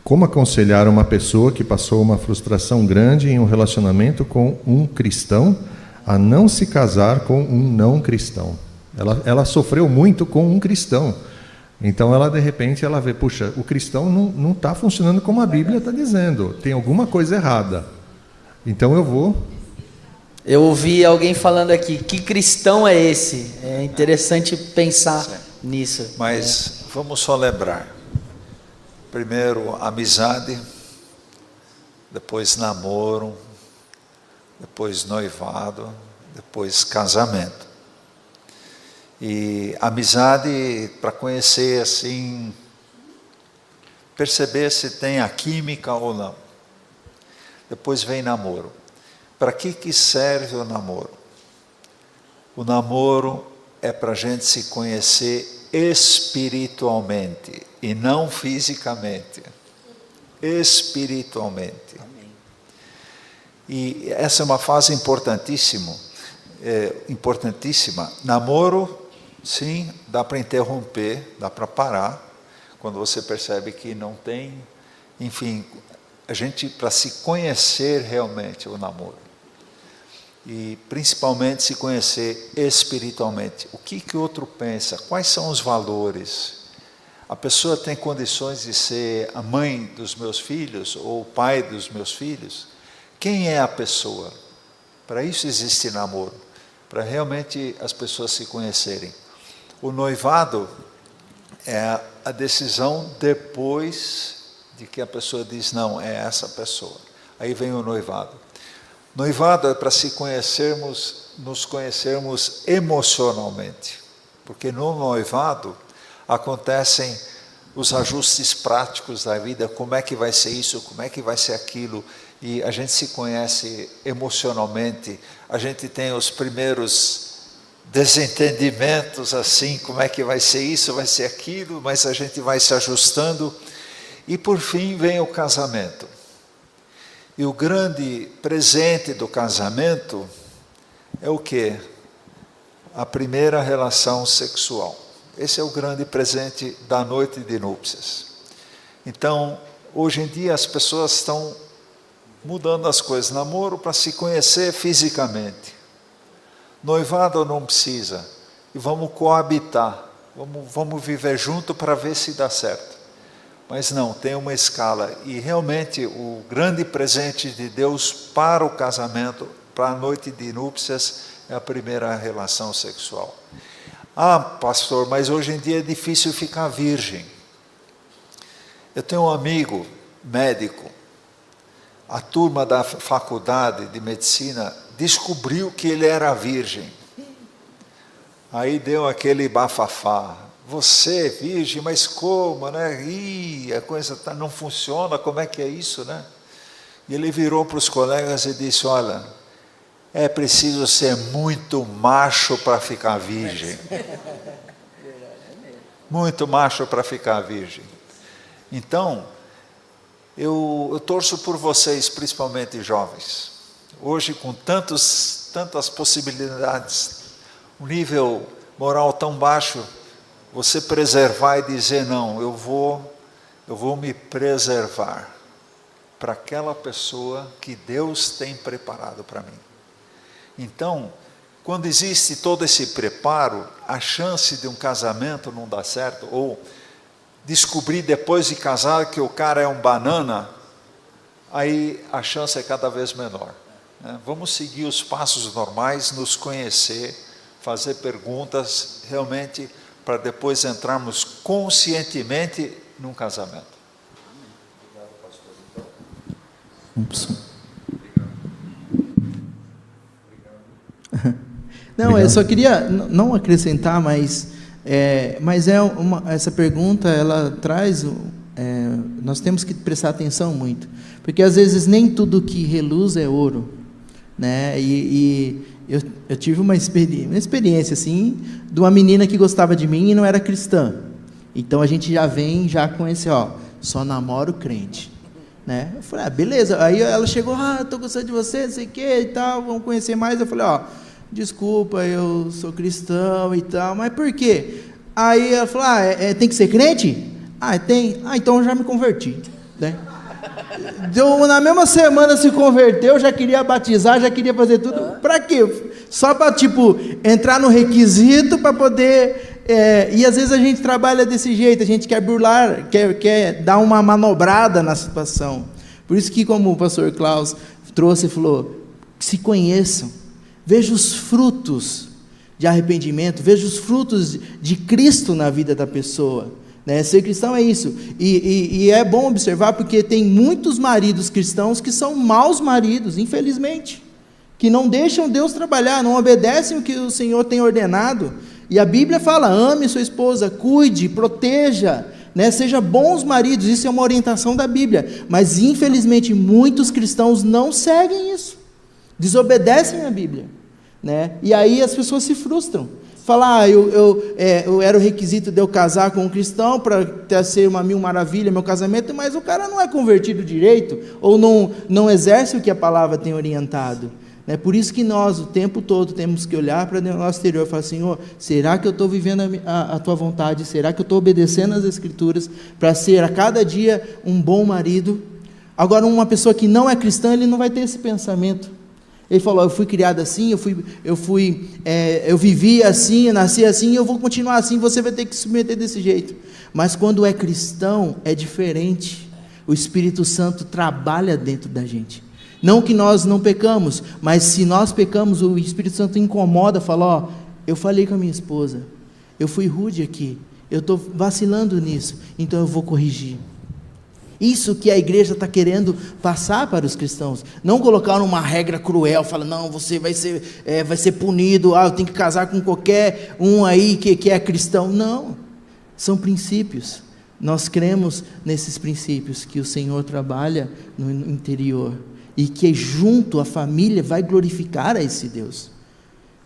Speaker 6: Como aconselhar uma pessoa que passou uma frustração grande em um relacionamento com um cristão a não se casar com um não cristão? Ela sofreu muito com um cristão. Então, de repente, ela vê, puxa, o cristão não está funcionando como a Bíblia está dizendo. Tem alguma coisa errada. Então, Eu
Speaker 1: ouvi alguém falando aqui, que cristão é esse? É interessante pensar nisso.
Speaker 2: Mas vamos só lembrar. Primeiro, amizade. Depois, namoro. Depois noivado, depois casamento. E amizade para conhecer assim, perceber se tem a química ou não. Depois vem namoro. Para que serve o namoro? O namoro é para a gente se conhecer espiritualmente e não fisicamente. Espiritualmente. E essa é uma fase importantíssima. Namoro, sim, dá para interromper, dá para parar, quando você percebe que não tem. Enfim, a gente, para se conhecer realmente o namoro, e principalmente se conhecer espiritualmente. O que o outro pensa? Quais são os valores? A pessoa tem condições de ser a mãe dos meus filhos ou o pai dos meus filhos? Quem é a pessoa? Para isso existe namoro, para realmente as pessoas se conhecerem. O noivado é a decisão depois de que a pessoa diz, não, é essa pessoa. Aí vem o noivado. Noivado é para nos conhecermos emocionalmente, porque no noivado acontecem os ajustes práticos da vida, como é que vai ser isso, como é que vai ser aquilo, e a gente se conhece emocionalmente, a gente tem os primeiros desentendimentos assim, como é que vai ser isso, vai ser aquilo, mas a gente vai se ajustando, e por fim vem o casamento. E o grande presente do casamento é o quê? A primeira relação sexual. Esse é o grande presente da noite de núpcias. Então, hoje em dia as pessoas estão mudando as coisas. Namoro para se conhecer fisicamente. Noivado não precisa. E vamos coabitar. vamos viver junto para ver se dá certo. Mas não, tem uma escala. E realmente o grande presente de Deus para o casamento, para a noite de núpcias, é a primeira relação sexual. Ah, pastor, mas hoje em dia é difícil ficar virgem. Eu tenho um amigo médico, a turma da faculdade de medicina descobriu que ele era virgem. Aí deu aquele bafafá. Você, virgem, mas como, né? Ih, a coisa não funciona, como é que é isso, né? E ele virou para os colegas e disse, olha, é preciso ser muito macho para ficar virgem. Muito macho para ficar virgem. Então, eu torço por vocês, principalmente jovens. Hoje, com tantas possibilidades, um nível moral tão baixo, você preservar e dizer, não, eu vou me preservar para aquela pessoa que Deus tem preparado para mim. Então, quando existe todo esse preparo, a chance de um casamento não dar certo, ou descobrir depois de casar que o cara é um banana, aí a chance é cada vez menor. Né? Vamos seguir os passos normais, nos conhecer, fazer perguntas, realmente, para depois entrarmos conscientemente num casamento.
Speaker 5: Não, eu só queria não acrescentar, mas essa pergunta ela traz, nós temos que prestar atenção muito, porque às vezes nem tudo que reluz é ouro, né? E eu tive uma experiência assim, de uma menina que gostava de mim e não era cristã. Então a gente já vem com esse, só namoro crente, né? Eu falei, beleza. Aí ela chegou, estou gostando de você, não sei o que e tal, vamos conhecer mais. Eu falei, desculpa, eu sou cristão e tal, mas por quê? Aí ela falou, tem que ser crente? Tem. Então eu já me converti, né? Na mesma semana se converteu, já queria batizar, já queria fazer tudo. Para quê? Só para, entrar no requisito para poder... e às vezes a gente trabalha desse jeito, a gente quer burlar, quer dar uma manobrada na situação. Por isso que, como o pastor Klaus trouxe e falou, se conheçam, veja os frutos de arrependimento, veja os frutos de Cristo na vida da pessoa. Né? Ser cristão é isso, e é bom observar, porque tem muitos maridos cristãos que são maus maridos, infelizmente, que não deixam Deus trabalhar, não obedecem o que o Senhor tem ordenado, e a Bíblia fala, ame sua esposa, cuide, proteja, né? Seja bons maridos, isso é uma orientação da Bíblia, mas infelizmente muitos cristãos não seguem isso, desobedecem a Bíblia, né? E aí as pessoas se frustram, falar, eu era o requisito de eu casar com um cristão para ser uma mil maravilha meu casamento, mas o cara não é convertido direito, ou não exerce o que a palavra tem orientado, né? Por isso que nós o tempo todo temos que olhar para o nosso exterior e falar, Senhor, será que eu estou vivendo a tua vontade, será que eu estou obedecendo as Escrituras para ser a cada dia um bom marido? Agora, uma pessoa que não é cristã, ele não vai ter esse pensamento. Ele falou, eu fui criado assim, eu vivi assim, eu nasci assim, eu vou continuar assim, você vai ter que se submeter desse jeito. Mas quando é cristão, é diferente. O Espírito Santo trabalha dentro da gente. Não que nós não pecamos, mas se nós pecamos, o Espírito Santo incomoda, fala, eu falei com a minha esposa, eu fui rude aqui, eu estou vacilando nisso, então eu vou corrigir. Isso que a igreja está querendo passar para os cristãos, não colocar uma regra cruel, fala, não, você vai ser punido, eu tenho que casar com qualquer um aí que é cristão. Não, são princípios, nós cremos nesses princípios, que o Senhor trabalha no interior, e que junto a família vai glorificar a esse Deus,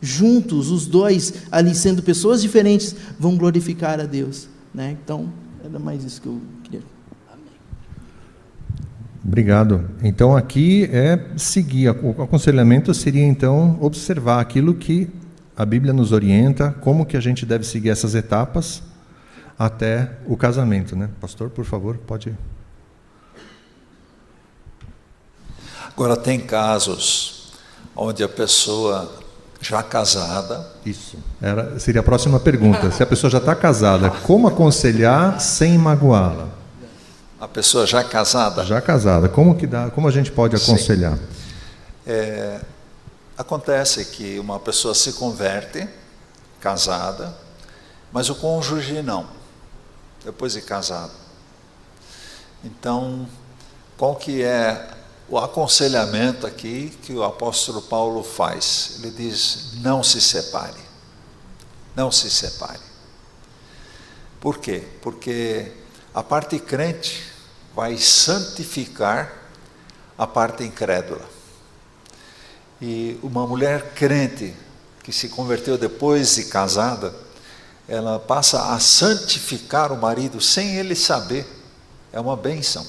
Speaker 5: juntos, os dois ali sendo pessoas diferentes, vão glorificar a Deus, né? Então, era mais isso que eu queria.
Speaker 6: Obrigado. Então aqui é seguir, o aconselhamento seria então observar aquilo que a Bíblia nos orienta, como que a gente deve seguir essas etapas até o casamento, né? Pastor, por favor, pode ir.
Speaker 2: Agora tem casos onde a pessoa já casada.
Speaker 6: Isso. Seria a próxima pergunta. Se a pessoa já está casada, como aconselhar sem magoá-la?
Speaker 2: A pessoa já casada?
Speaker 6: Já casada. Como a gente pode aconselhar?
Speaker 2: Acontece que uma pessoa se converte, casada, mas o cônjuge não, depois de casado. Então, qual que é o aconselhamento aqui que o apóstolo Paulo faz? Ele diz, não se separe. Não se separe. Por quê? Porque a parte crente vai santificar a parte incrédula. E uma mulher crente que se converteu depois de casada, ela passa a santificar o marido sem ele saber. É uma bênção.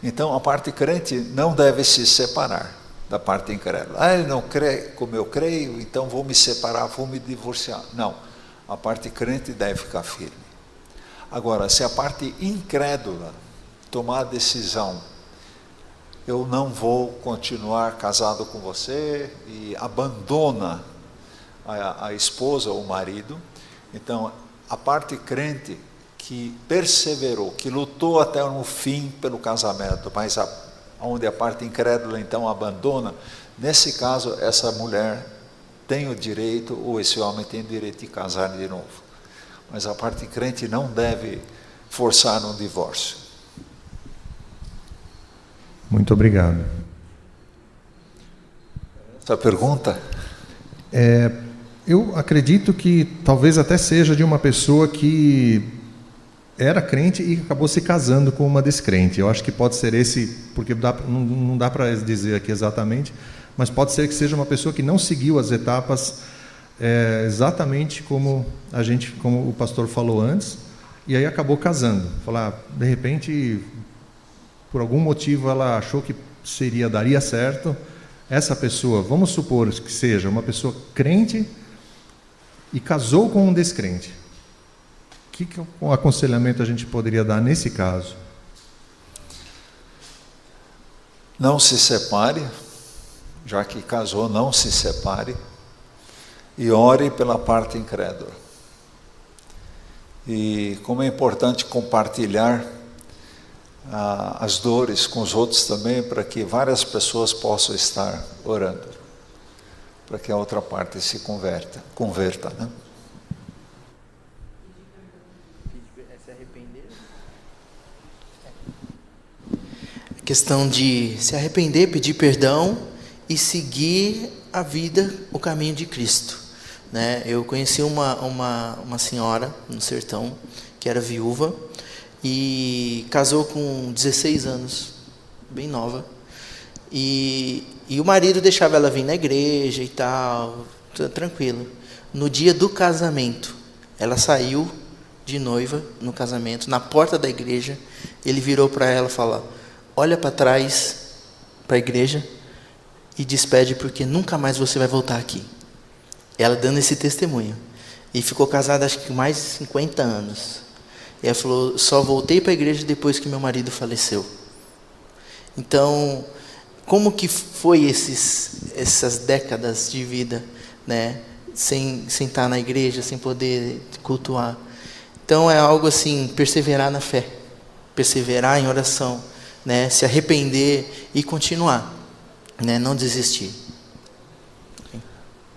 Speaker 2: Então, a parte crente não deve se separar da parte incrédula. Ele não crê como eu creio, então vou me separar, vou me divorciar. Não, a parte crente deve ficar firme. Agora, se a parte incrédula tomar a decisão, eu não vou continuar casado com você, e abandona a esposa ou o marido, então a parte crente que perseverou, que lutou até no fim pelo casamento, mas onde a parte incrédula então abandona, nesse caso essa mulher tem o direito, ou esse homem tem o direito de casar de novo. Mas a parte crente não deve forçar um divórcio.
Speaker 6: Muito obrigado.
Speaker 2: Essa pergunta?
Speaker 6: Eu acredito que talvez até seja de uma pessoa que era crente e acabou se casando com uma descrente. Eu acho que pode ser esse, porque não dá para dizer aqui exatamente, mas pode ser que seja uma pessoa que não seguiu as etapas exatamente como o pastor falou antes, e aí acabou casando. De repente, por algum motivo, ela achou que daria certo. Essa pessoa, vamos supor que seja uma pessoa crente e casou com um descrente. Que aconselhamento a gente poderia dar nesse caso?
Speaker 2: Não se separe, já que casou, não se separe, e ore pela parte incrédula. E como é importante compartilhar as dores com os outros também, para que várias pessoas possam estar orando, para que a outra parte se converta, né?
Speaker 7: Questão de se arrepender, pedir perdão e seguir a vida, o caminho de Cristo, né? Eu conheci uma senhora no sertão que era viúva e casou com 16 anos, bem nova, e o marido deixava ela vir na igreja e tal, tranquilo. No dia do casamento, ela saiu de noiva no casamento, na porta da igreja, ele virou para ela e falou: olha para trás, para a igreja, e despede, porque nunca mais você vai voltar aqui. Ela dando esse testemunho. E ficou casada acho que mais de 50 anos. E ela falou: só voltei para a igreja depois que meu marido faleceu. Então, como que foi essas décadas de vida, né? Sem estar na igreja, sem poder cultuar. Então é algo assim, perseverar na fé, perseverar em oração, né? Se arrepender e continuar, né? Não desistir.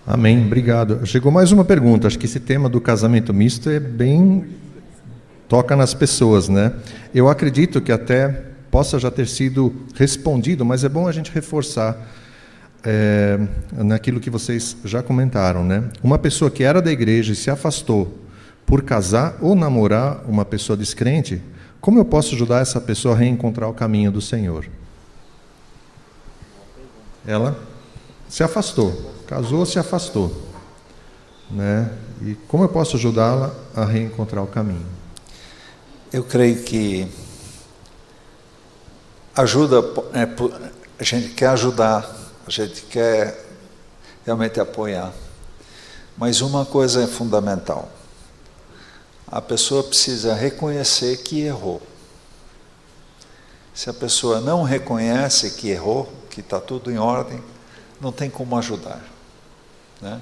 Speaker 6: Amém, obrigado. Chegou mais uma pergunta. Acho que esse tema do casamento misto toca nas pessoas, né? Eu acredito que até possa já ter sido respondido, mas é bom a gente reforçar naquilo que vocês já comentaram, né? Uma pessoa que era da igreja e se afastou por casar ou namorar uma pessoa descrente, como eu posso ajudar essa pessoa a reencontrar o caminho do Senhor? Ela se afastou, casou, se afastou, né? E como eu posso ajudá-la a reencontrar o caminho?
Speaker 2: Eu creio que ajuda, a gente quer ajudar, a gente quer realmente apoiar, mas uma coisa é fundamental: a pessoa precisa reconhecer que errou. Se a pessoa não reconhece que errou, que está tudo em ordem, não tem como ajudar, né?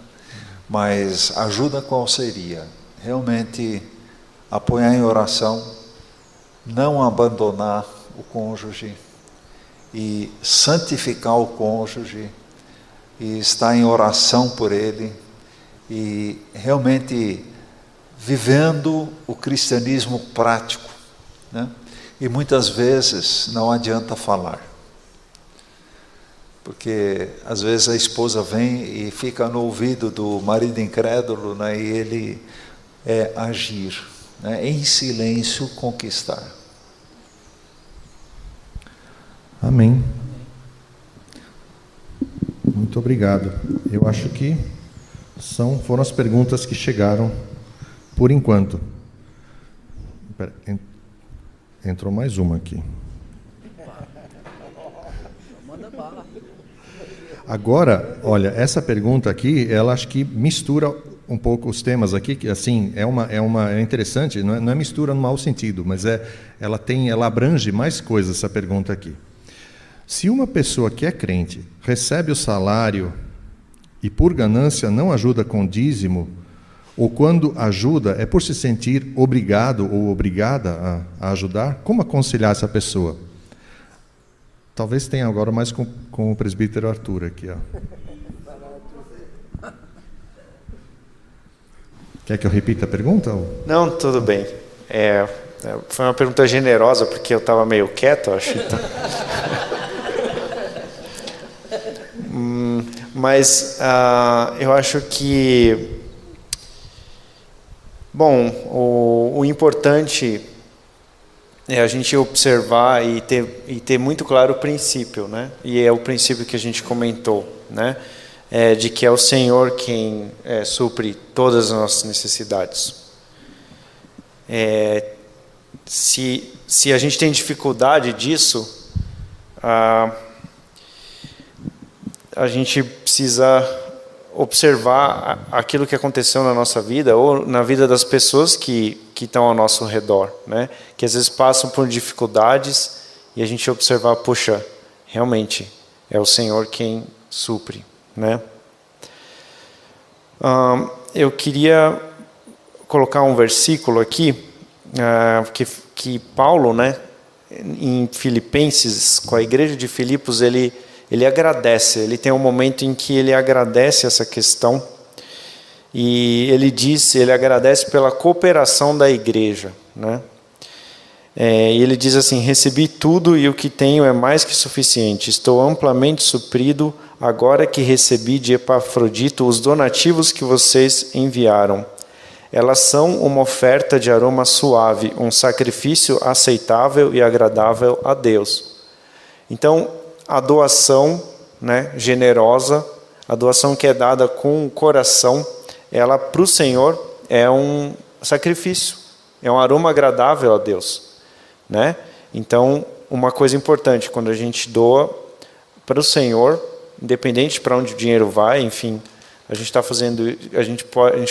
Speaker 2: Mas ajuda qual seria? Realmente apoiar em oração, não abandonar o cônjuge e santificar o cônjuge e estar em oração por ele e realmente vivendo o cristianismo prático, né? E muitas vezes não adianta falar, porque às vezes a esposa vem e fica no ouvido do marido incrédulo, né? E ele agir, né? Em silêncio conquistar.
Speaker 6: Amém. Muito obrigado. Eu acho que foram as perguntas que chegaram por enquanto. Entrou mais uma aqui. Agora, olha, essa pergunta aqui, ela acho que mistura um pouco os temas aqui, que assim, é interessante, não é mistura no mau sentido, mas ela abrange mais coisas, essa pergunta aqui. Se uma pessoa que é crente recebe o salário e por ganância não ajuda com dízimo, ou quando ajuda é por se sentir obrigado ou obrigada a ajudar, como aconselhar essa pessoa? Talvez tenha agora mais com o presbítero Arthur aqui. Ó. Quer que eu repita a pergunta? Ou?
Speaker 4: Não, tudo bem. Foi uma pergunta generosa, porque eu estava meio quieto, acho. Então. Mas eu acho que, bom, o importante é a gente observar e ter muito claro o princípio, né? E é o princípio que a gente comentou, né? De que é o Senhor quem supre todas as nossas necessidades. Se a gente tem dificuldade disso, a gente precisa observar aquilo que aconteceu na nossa vida ou na vida das pessoas que estão ao nosso redor, né? Que às vezes passam por dificuldades e a gente observar, poxa, realmente é o Senhor quem supre, né? Eu queria colocar um versículo aqui que Paulo, né, em Filipenses, com a igreja de Filipos, ele agradece, ele tem um momento em que ele agradece essa questão e ele agradece pela cooperação da igreja, né? E ele diz assim: recebi tudo e o que tenho é mais que suficiente, estou amplamente suprido agora que recebi de Epafrodito os donativos que vocês enviaram. Elas são uma oferta de aroma suave, um sacrifício aceitável e agradável a Deus. Então, a doação, né, generosa, a doação que é dada com o coração, ela para o Senhor é um sacrifício, é um aroma agradável a Deus, né? Então, uma coisa importante, quando a gente doa para o Senhor, independente para onde o dinheiro vai, enfim, a gente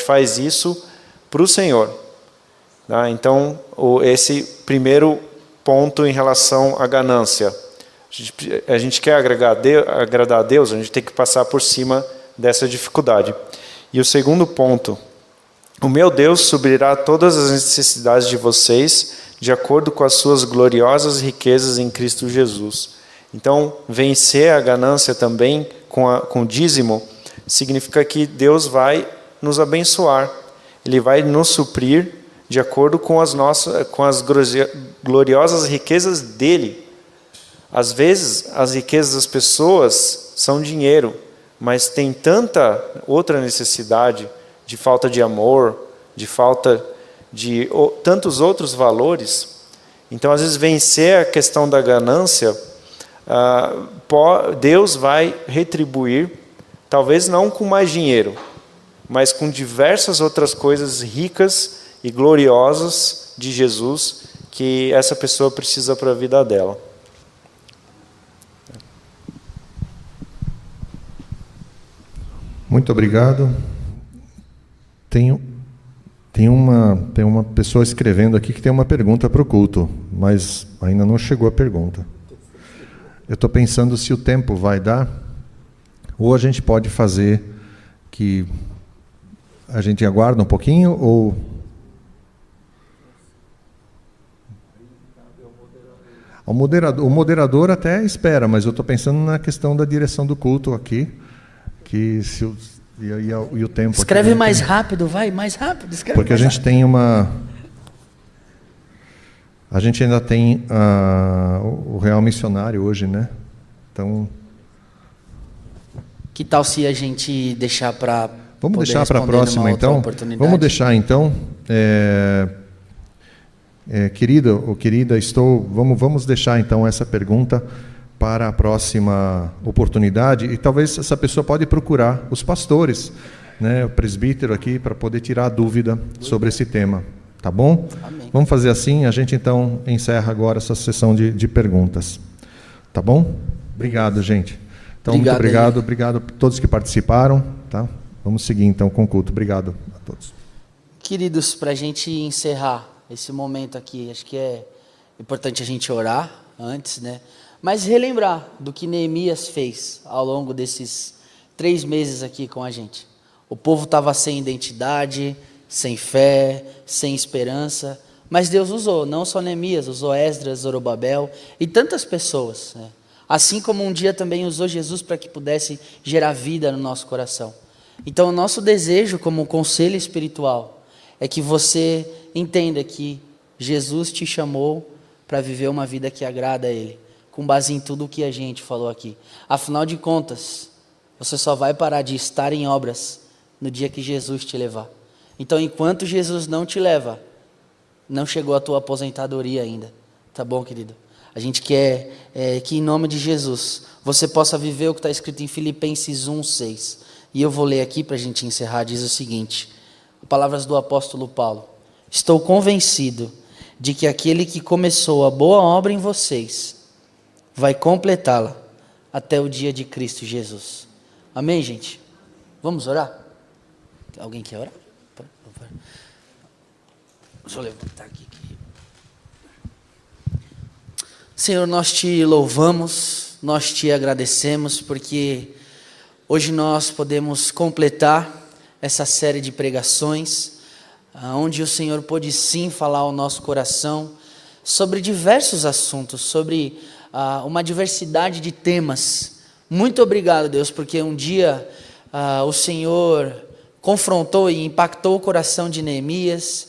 Speaker 4: faz isso para o Senhor, tá? Então, esse primeiro ponto em relação à ganância. A gente quer agradar a Deus, a gente tem que passar por cima dessa dificuldade. E o segundo ponto: o meu Deus suprirá todas as necessidades de vocês de acordo com as suas gloriosas riquezas em Cristo Jesus. Então, vencer a ganância também com o dízimo significa que Deus vai nos abençoar. Ele vai nos suprir de acordo com as gloriosas riquezas dele. Às vezes, as riquezas das pessoas são dinheiro, mas tem tanta outra necessidade, de falta de amor, de falta de tantos outros valores. Então, às vezes, vencer a questão da ganância, Deus vai retribuir, talvez não com mais dinheiro, mas com diversas outras coisas ricas e gloriosas de Jesus que essa pessoa precisa para a vida dela.
Speaker 6: Muito obrigado. Tem uma pessoa escrevendo aqui que tem uma pergunta para o culto, mas ainda não chegou a pergunta. Eu estou pensando se o tempo vai dar, ou a gente pode fazer que A gente aguarda um pouquinho ou... O moderador até espera, mas eu estou pensando na questão da direção do culto aqui, que se o, e o tempo...
Speaker 1: Escreve
Speaker 6: aqui,
Speaker 1: mais rápido, vai, mais rápido. Escreve
Speaker 6: porque a gente tem uma... A gente ainda tem o Real Missionário hoje, né? Então...
Speaker 1: Que tal se a gente deixar para...
Speaker 6: Vamos deixar para a próxima, então? Vamos deixar, então... querida ou querida, vamos deixar, então, essa pergunta para a próxima oportunidade. E talvez essa pessoa pode procurar os pastores, né, o presbítero aqui, para poder tirar a dúvida sobre esse tema. Tá bom?
Speaker 1: Amém.
Speaker 6: Vamos fazer assim, a gente então encerra agora essa sessão de perguntas. Tá bom? Obrigado, gente. Então,
Speaker 1: obrigado,
Speaker 6: muito obrigado a todos que participaram. Tá? Vamos seguir então com o culto. Obrigado a todos.
Speaker 1: Queridos, para a gente encerrar esse momento aqui, acho que é importante a gente orar antes, né? Mas relembrar do que Neemias fez ao longo desses 3 meses aqui com a gente. O povo estava sem identidade, sem fé, sem esperança, mas Deus usou, não só Neemias, usou Esdras, Zorobabel e tantas pessoas, né? Assim como um dia também usou Jesus para que pudesse gerar vida no nosso coração. Então o nosso desejo como conselho espiritual é que você entenda que Jesus te chamou para viver uma vida que agrada a Ele, com base em tudo o que a gente falou aqui. Afinal de contas, você só vai parar de estar em obras no dia que Jesus te levar. Então, enquanto Jesus não te leva, não chegou a tua aposentadoria ainda. Tá bom, querido? A gente quer que, em nome de Jesus, você possa viver o que está escrito em Filipenses 1:6. E eu vou ler aqui para a gente encerrar. Diz o seguinte, palavras do apóstolo Paulo. Estou convencido de que aquele que começou a boa obra em vocês vai completá-la até o dia de Cristo Jesus. Amém, gente? Vamos orar? Alguém quer orar? Deixa eu levantar aqui. Senhor, nós te louvamos, nós te agradecemos, porque hoje nós podemos completar essa série de pregações, onde o Senhor pôde sim falar ao nosso coração sobre diversos assuntos, sobre uma diversidade de temas. Muito obrigado, Deus, porque um dia o Senhor confrontou e impactou o coração de Neemias,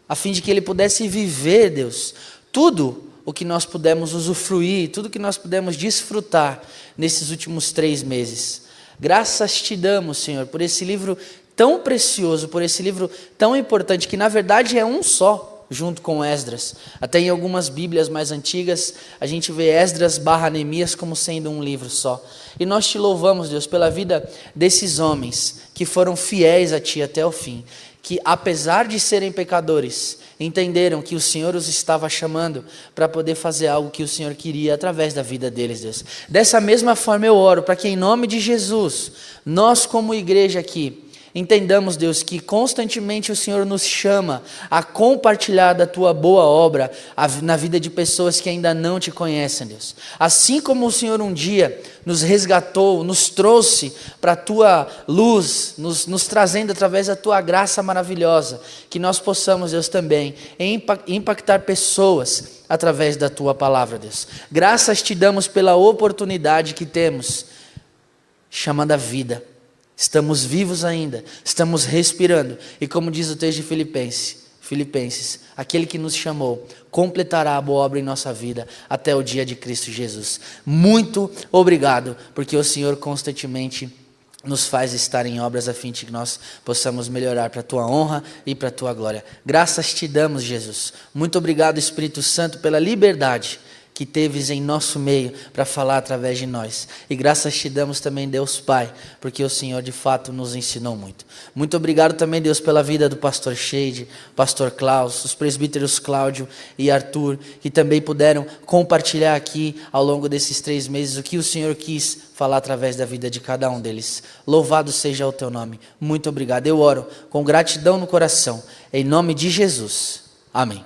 Speaker 1: a fim de que ele pudesse viver, Deus, tudo o que nós pudemos usufruir, tudo que nós pudemos desfrutar nesses últimos 3 meses. Graças te damos, Senhor, por esse livro tão precioso, por esse livro tão importante, que na verdade é um só, junto com Esdras. Até em algumas Bíblias mais antigas, a gente vê Esdras / Neemias como sendo um livro só. E nós te louvamos, Deus, pela vida desses homens que foram fiéis a Ti até o fim, que apesar de serem pecadores, entenderam que o Senhor os estava chamando para poder fazer algo que o Senhor queria através da vida deles, Deus. Dessa mesma forma eu oro para que em nome de Jesus, nós como igreja aqui, entendamos, Deus, que constantemente o Senhor nos chama a compartilhar da Tua boa obra na vida de pessoas que ainda não Te conhecem, Deus. Assim como o Senhor um dia nos resgatou, nos trouxe para a Tua luz, nos trazendo através da Tua graça maravilhosa, que nós possamos, Deus, também impactar pessoas através da Tua palavra, Deus. Graças Te damos pela oportunidade que temos, chamada vida. Estamos vivos ainda, estamos respirando. E como diz o texto de Filipenses, aquele que nos chamou completará a boa obra em nossa vida até o dia de Cristo Jesus. Muito obrigado, porque o Senhor constantemente nos faz estar em obras a fim de que nós possamos melhorar para a Tua honra e para a Tua glória. Graças te damos, Jesus. Muito obrigado, Espírito Santo, pela liberdade que teves em nosso meio para falar através de nós. E graças te damos também, Deus Pai, porque o Senhor de fato nos ensinou muito. Muito obrigado também, Deus, pela vida do pastor Shade, pastor Klaus, os presbíteros Cláudio e Arthur, que também puderam compartilhar aqui ao longo desses 3 meses o que o Senhor quis falar através da vida de cada um deles. Louvado seja o Teu nome. Muito obrigado. Eu oro com gratidão no coração, em nome de Jesus. Amém.